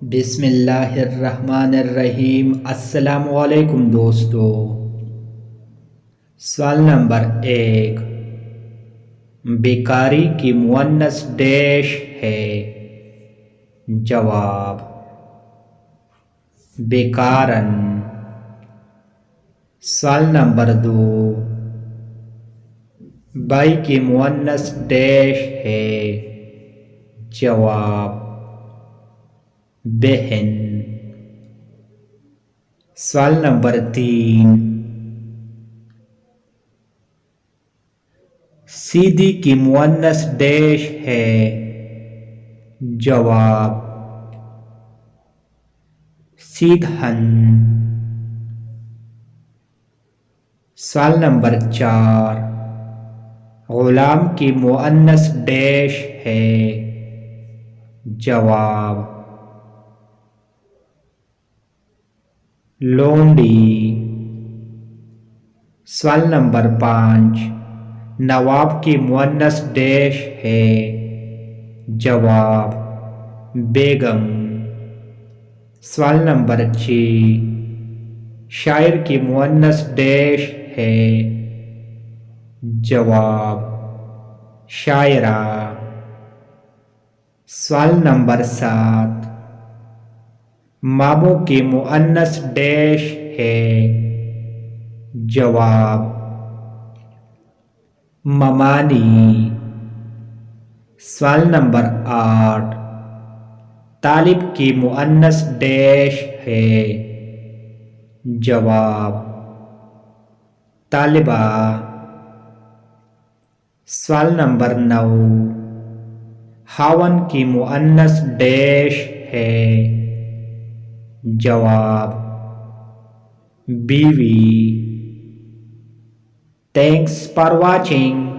بسم اللہ الرحمن الرحیم۔ السلام علیکم دوستو۔ سوال نمبر 1، بیکاری کی مؤنث ڈیش ہے؟ جواب بیکارن۔ سوال نمبر 2، بائی کی مؤنث ڈیش ہے؟ جواب بہن۔ سوال نمبر 3، سیدھی کی مؤنث ڈیش ہے؟ جواب سیدھن۔ سوال نمبر 4، غلام کی مؤنث ڈیش ہے؟ جواب لونڈی۔ سوال نمبر 5، نواب کی مؤنث ڈیش ہے؟ جواب بیگم۔ سوال نمبر 6، شاعر کی مؤنث ڈیش ہے؟ جواب شاعرہ۔ سوال نمبر 7، ماموں کی مؤنث ڈیش ہے؟ جواب ممانی۔ سوال نمبر 8، طالب کی مؤنث ڈیش ہے؟ جواب طالبہ۔ سوال نمبر 9، خاوند کی مؤنث ڈیش ہے؟ جواب بیوی۔ Thanks for watching.